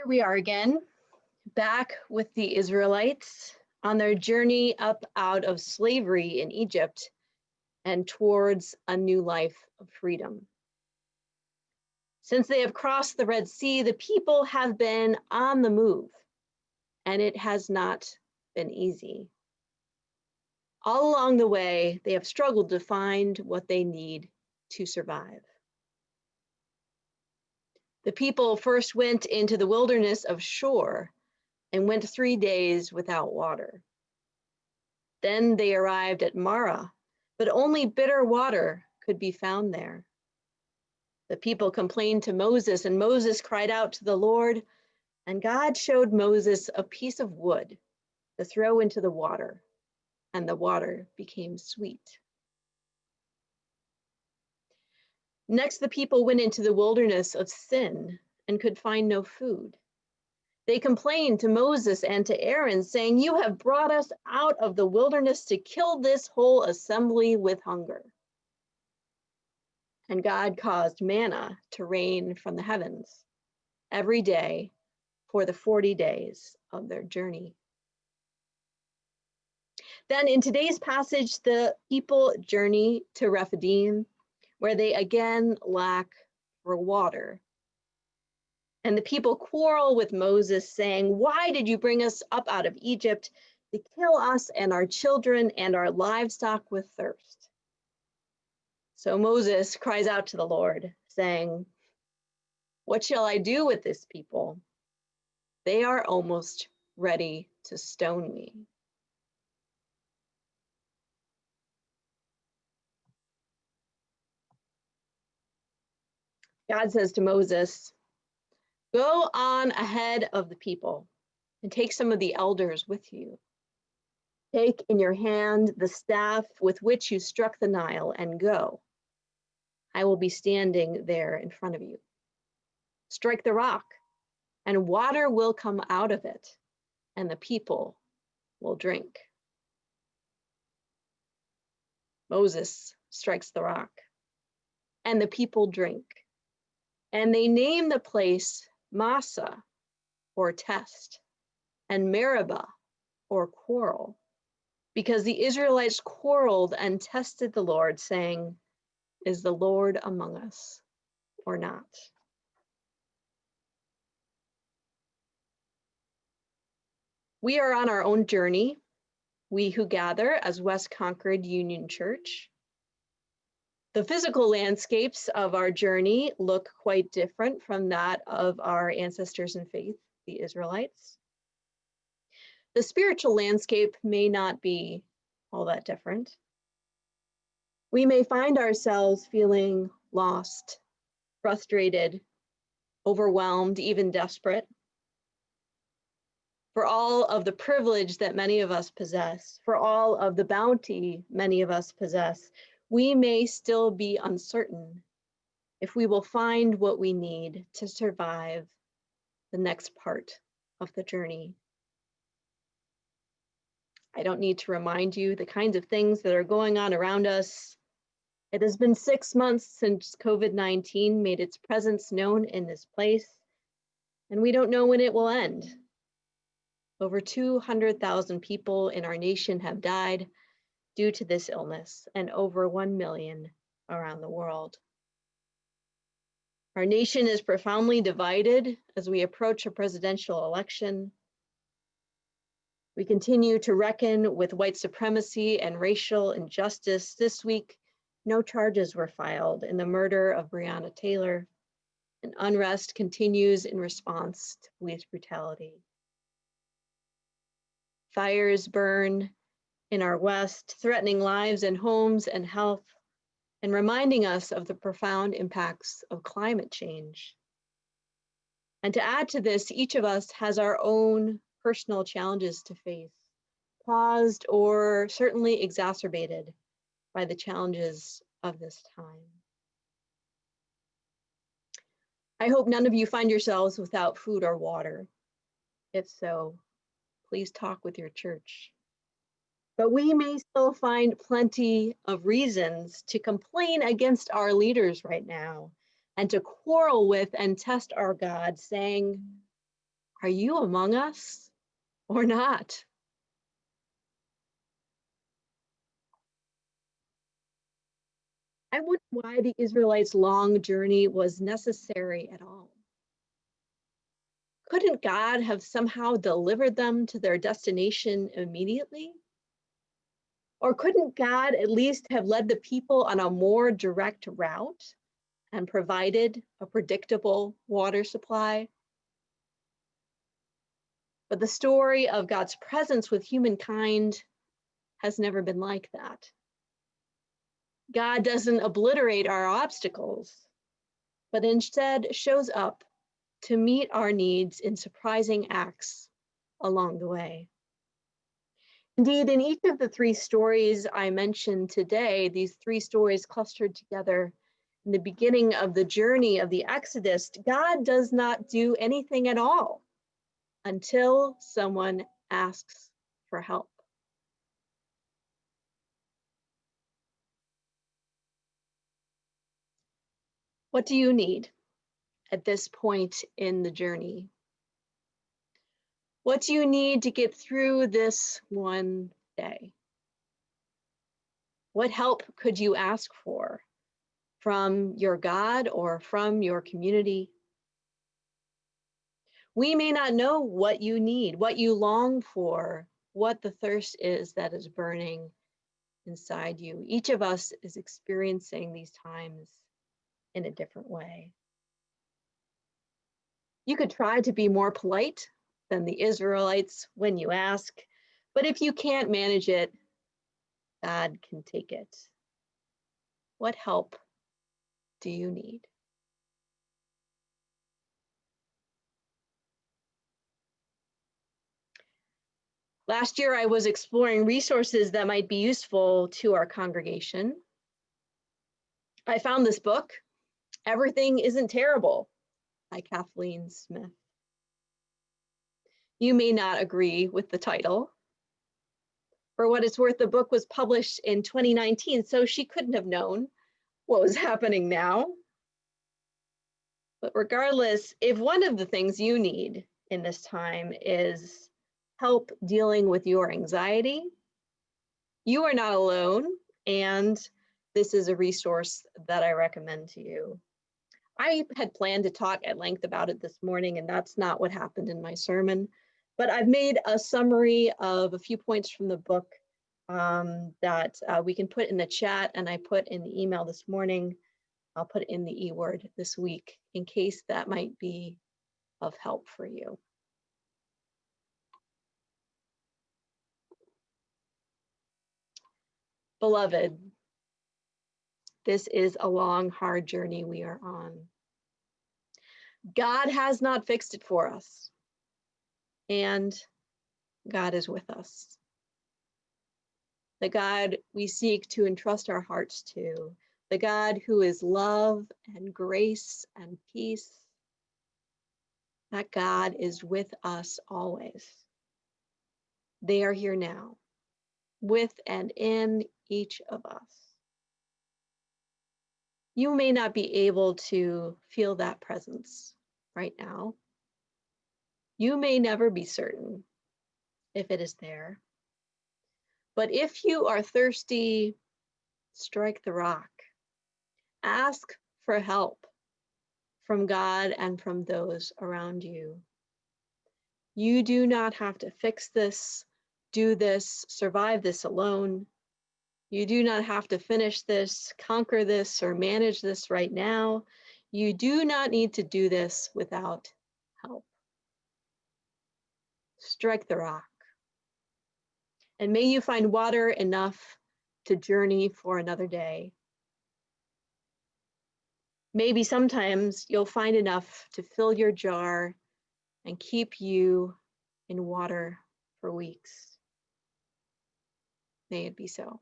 Here we are again, back with the Israelites on their journey up out of slavery in Egypt and towards a new life of freedom. Since they have crossed the Red Sea, the people have been on the move, and it has not been easy. All along the way, they have struggled to find what they need to survive. The people first went into the wilderness of Shur and went 3 days without water. Then they arrived at Marah, but only bitter water could be found there. The people complained to Moses, and Moses cried out to the Lord, and God showed Moses a piece of wood to throw into the water, and the water became sweet. Next, the people went into the wilderness of Sin and could find no food. They complained to Moses and to Aaron, saying, "You have brought us out of the wilderness to kill this whole assembly with hunger." And God caused manna to rain from the heavens every day for the 40 days of their journey. Then in today's passage, the people journey to Rephidim, where they again lack for water. And the people quarrel with Moses, saying, "Why did you bring us up out of Egypt to kill us and our children and our livestock with thirst?" So Moses cries out to the Lord, saying, "What shall I do with this people? They are almost ready to stone me." God says to Moses, "Go on ahead of the people and take some of the elders with you. Take in your hand the staff with which you struck the Nile and go. I will be standing there in front of you. Strike the rock, and water will come out of it, and the people will drink." Moses strikes the rock, and the people drink. And they name the place Massa, or test, and Meribah, or quarrel, because the Israelites quarreled and tested the Lord, saying, "Is the Lord among us or not?" We are on our own journey, we who gather as West Concord Union Church. The physical landscapes of our journey look quite different from that of our ancestors in faith, the Israelites. The spiritual landscape may not be all that different. We may find ourselves feeling lost, frustrated, overwhelmed, even desperate. For all of the privilege that many of us possess, for all of the bounty many of us possess, we may still be uncertain if we will find what we need to survive the next part of the journey. I don't need to remind you the kinds of things that are going on around us. It has been 6 months since COVID-19 made its presence known in this place, and we don't know when it will end. Over 200,000 people in our nation have died due to this illness, and over 1 million around the world. Our nation is profoundly divided as we approach a presidential election. We continue to reckon with white supremacy and racial injustice. This week, no charges were filed in the murder of Breonna Taylor, and unrest continues in response to police brutality. Fires burn in our West, threatening lives and homes and health, and reminding us of the profound impacts of climate change. And to add to this, each of us has our own personal challenges to face, caused or certainly exacerbated by the challenges of this time. I hope none of you find yourselves without food or water. If so, please talk with your church. But we may still find plenty of reasons to complain against our leaders right now and to quarrel with and test our God, saying, Are you among us or not? I wonder why the Israelites' long journey was necessary at all. Couldn't God have somehow delivered them to their destination immediately? Or couldn't God at least have led the people on a more direct route and provided a predictable water supply? But the story of God's presence with humankind has never been like that. God doesn't obliterate our obstacles, but instead shows up to meet our needs in surprising acts along the way. Indeed, in each of the three stories I mentioned today, these three stories clustered together in the beginning of the journey of the Exodus, God does not do anything at all until someone asks for help. What do you need at this point in the journey? What do you need to get through this one day? What help could you ask for from your God or from your community? We may not know what you need, what you long for, what the thirst is that is burning inside you. Each of us is experiencing these times in a different way. You could try to be more polite than the Israelites when you ask, but if you can't manage it, God can take it. What help do you need? Last year, I was exploring resources that might be useful to our congregation. I found this book, Everything Isn't Terrible, by Kathleen Smith. You may not agree with the title. For what it's worth, the book was published in 2019, so she couldn't have known what was happening now. But regardless, if one of the things you need in this time is help dealing with your anxiety, you are not alone, and this is a resource that I recommend to you. I had planned to talk at length about it this morning, and that's not what happened in my sermon, but I've made a summary of a few points from the book that we can put in the chat, and I put in the email this morning. I'll put in the e-word this week in case that might be of help for you. Beloved, this is a long, hard journey we are on. God has not fixed it for us, and God is with us. The God we seek to entrust our hearts to, the God who is love and grace and peace, that God is with us always. They are here now, with and in each of us. You may not be able to feel that presence right now. You may never be certain if it is there. But if you are thirsty, strike the rock. Ask for help from God and from those around you. You do not have to fix this, do this, survive this alone. You do not have to finish this, conquer this, or manage this right now. You do not need to do this without help. Strike the rock. And may you find water enough to journey for another day. Maybe sometimes you'll find enough to fill your jar and keep you in water for weeks. May it be so.